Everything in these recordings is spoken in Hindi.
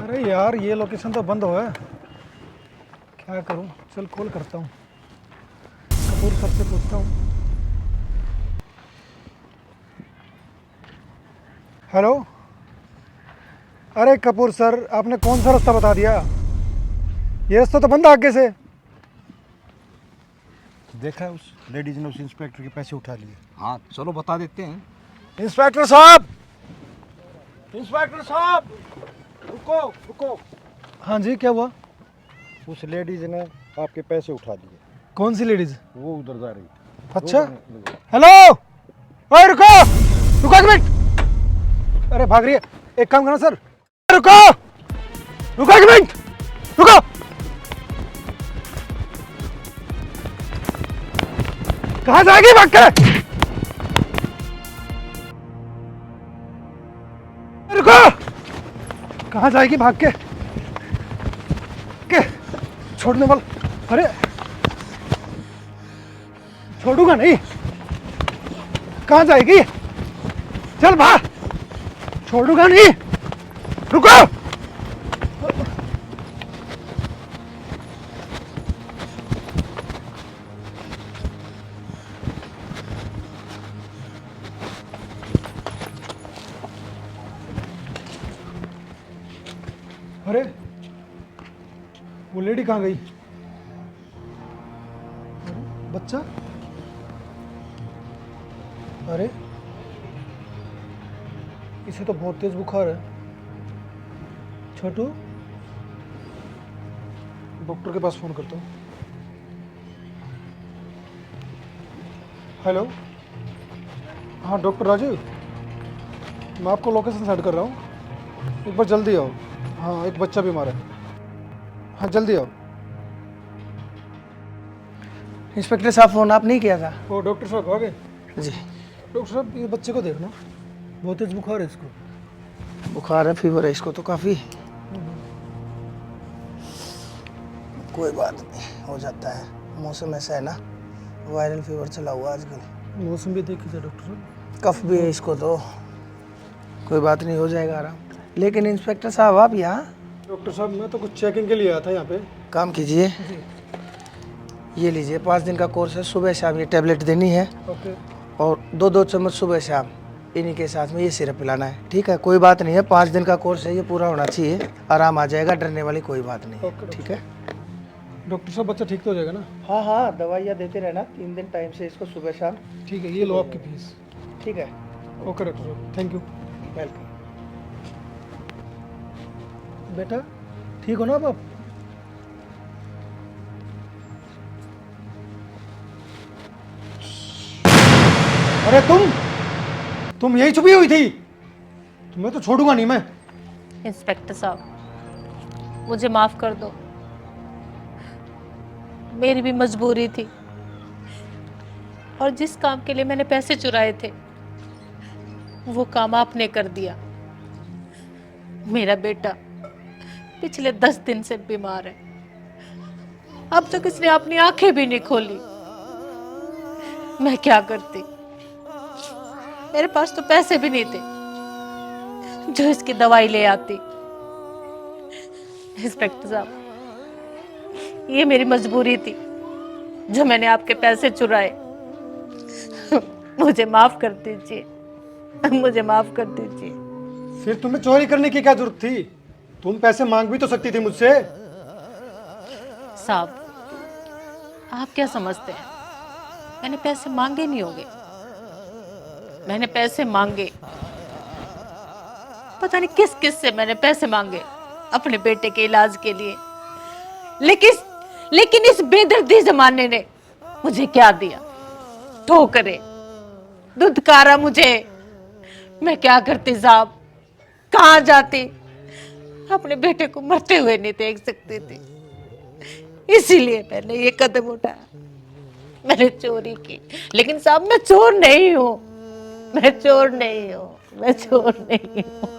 अरे यार ये लोकेशन तो बंद हुआ है, क्या करूं? चल कॉल करता हूँ, कपूर सर से पूछता हूँ। हेलो, अरे कपूर सर, आपने कौन सा रास्ता बता दिया? ये रास्ता तो बंद है आगे से। देखा उस लेडीज ने उस इंस्पेक्टर के पैसे उठा लिए। हाँ चलो बता देते हैं। इंस्पेक्टर साहब, इंस्पेक्टर साहब, रुको रुको। हाँ जी, क्या हुआ? उस लेडीज ने आपके पैसे उठा लिए। कौन सी लेडीज? वो उधर जा रही। अच्छा, दो हेलो, ओए रुको, रुको एक मिनट। अरे भाग रही है, एक काम करना सर, रुको, रुको एक मिनट, रुको। कहाँ जाएगी भाग के? रुको, कहाँ जाएगी भाग के? छोड़ने वाला, अरे छोड़ूंगा नहीं। कहाँ जाएगी? चल भाग, छोड़ूंगा नहीं, रुको। अरे वो लेडी कहाँ गई? बच्चा, अरे इसे तो बहुत तेज बुखार है। छोटू, डॉक्टर के पास फोन करता हूँ। हेलो, हाँ डॉक्टर राजीव, मैं आपको लोकेशन सेंड कर रहा हूँ, एक बार जल्दी आओ। हाँ, एक बच्चा बीमार है, हाँ जल्दी आओ। इंस्पेक्टर साहब फ़ोन आप नहीं किया था? वो डॉक्टर साहब आ गए? जी। डॉक्टर साहब ये बच्चे को देखना, बहुत तेज बुखार है इसको। बुखार है, फीवर है इसको तो काफ़ी। कोई बात नहीं, हो जाता है, मौसम ऐसा है ना, वायरल फीवर चला हुआ आजकल। मौसम भी देख लीजिए डॉक्टर साहब। कफ भी है इसको तो, कोई बात नहीं, हो जाएगा आराम। लेकिन इंस्पेक्टर साहब आप यहाँ? डॉक्टर साहब मैं तो कुछ चेकिंग के लिए आया था यहाँ पे। काम कीजिए, ये लीजिए 5 दिन का कोर्स है, सुबह शाम ये टैबलेट देनी है ओके। और 2-2 चम्मच सुबह शाम इन्हीं के साथ में ये सिरप पिलाना है। ठीक है, कोई बात नहीं है, 5 दिन का कोर्स है, ये पूरा होना चाहिए, आराम आ जाएगा, डरने वाली कोई बात नहीं है। ठीक है डॉक्टर साहब बच्चा ठीक तो हो जाएगा ना? हाँ हाँ, दवाइयाँ देते रहना 3 दिन टाइम से इसको, सुबह शाम। ठीक है, ये लो आपकी फीस। ठीक है, ओके डॉक्टर साहब, थैंक यू। वेलकम। बेटा ठीक हो ना अब आप? अरे तुम यही छुपी हुई थी? तुम्हें तो छोड़ूंगा नहीं मैं। इंस्पेक्टर साहब मुझे माफ कर दो, मेरी भी मजबूरी थी, और जिस काम के लिए मैंने पैसे चुराए थे वो काम आपने कर दिया। मेरा बेटा पिछले 10 दिन से बीमार है, अब तक इसने अपनी आंखें भी नहीं खोली। मैं क्या करती, मेरे पास तो पैसे भी नहीं थे जो इसकी दवाई ले आती। इंस्पेक्टर साहब ये मेरी मजबूरी थी जो मैंने आपके पैसे चुराए। मुझे माफ कर दीजिए, मुझे माफ कर दीजिए। फिर तुम्हें चोरी करने की क्या जरूरत थी? तुम पैसे मांग भी तो सकती थी मुझसे। साहब आप क्या समझते हैं, मैंने पैसे मांगे नहीं होंगे, मैंने पैसे मांगे, पता नहीं किस किस से मैंने पैसे मांगे अपने बेटे के इलाज के लिए, लेकिन इस बेदर्दी जमाने ने मुझे क्या दिया? ठोकरे, धुतकारा मुझे। मैं क्या करती साहब, कहाँ जाती? अपने बेटे को मरते हुए नहीं देख सकती थी, इसीलिए मैंने ये कदम उठाया, मैंने चोरी की। लेकिन साहब मैं चोर नहीं हूँ, मैं चोर नहीं हूँ, मैं चोर नहीं हूँ।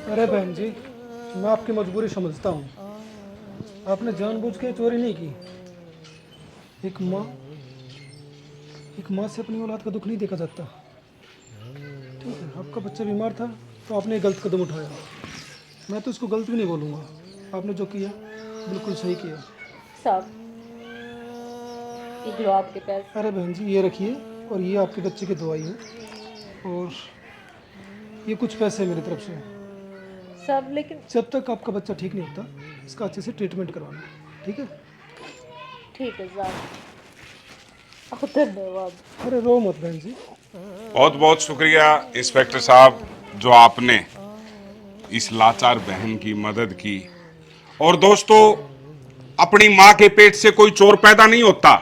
अरे बहन जी, मैं आपकी मजबूरी समझता हूँ, आपने जानबूझ के चोरी नहीं की। एक माँ से अपनी औलाद का दुख नहीं देखा जाता। ठीक है, आपका बच्चा बीमार था तो आपने गलत कदम उठाया। मैं तो इसको गलत भी नहीं बोलूँगा, आपने जो किया बिल्कुल सही किया। साहब ये लो आपके पैसे। अरे बहन जी ये रखिए, और ये आपके बच्चे की दवाई है, और ये कुछ पैसे मेरी तरफ से। साहब लेकिन जब तक आपका बच्चा ठीक नहीं होता इसका अच्छे से ट्रीटमेंट करवाना, ठीक है? ठीक है साहब, धन्यवाद। अरे रो मत बहन जी। बहुत बहुत शुक्रिया इंस्पेक्टर साहब, जो आपने इस लाचार बहन की मदद की। और दोस्तों, अपनी मां के पेट से कोई चोर पैदा नहीं होता,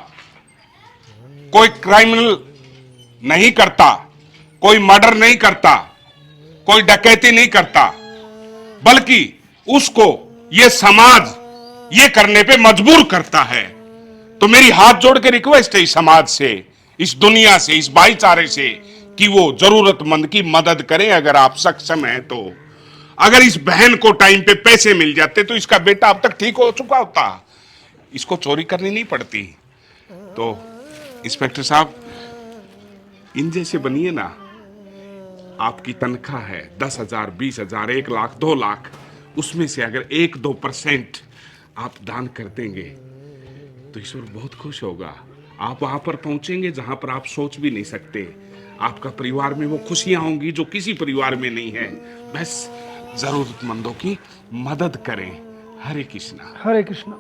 कोई क्रिमिनल नहीं करता, कोई मर्डर नहीं करता, कोई डकैती नहीं करता, बल्कि उसको ये समाज ये करने पे मजबूर करता है। तो मेरी हाथ जोड़ के रिक्वेस्ट है इस समाज से, इस दुनिया से, इस भाईचारे से, कि वो जरूरतमंद की मदद करें अगर आप सक्षम हैं तो। अगर इस बहन को टाइम पे पैसे मिल जाते तो इसका बेटा अब तक ठीक हो चुका होता, इसको चोरी करनी नहीं पड़ती। तो इंस्पेक्टर साहब, इन जैसे बनिए ना। आपकी तनख्वाह है 10,000, 20,000, 1 लाख, 2 लाख, उसमें से अगर 1-2% आप दान कर देंगे तो ईश्वर बहुत खुश होगा। आप वहां पर पहुंचेंगे जहां पर आप सोच भी नहीं सकते। आपका परिवार में वो खुशियां होंगी जो किसी परिवार में नहीं है। बस जरूरतमंदों की मदद करें। हरे कृष्णा। हरे कृष्णा।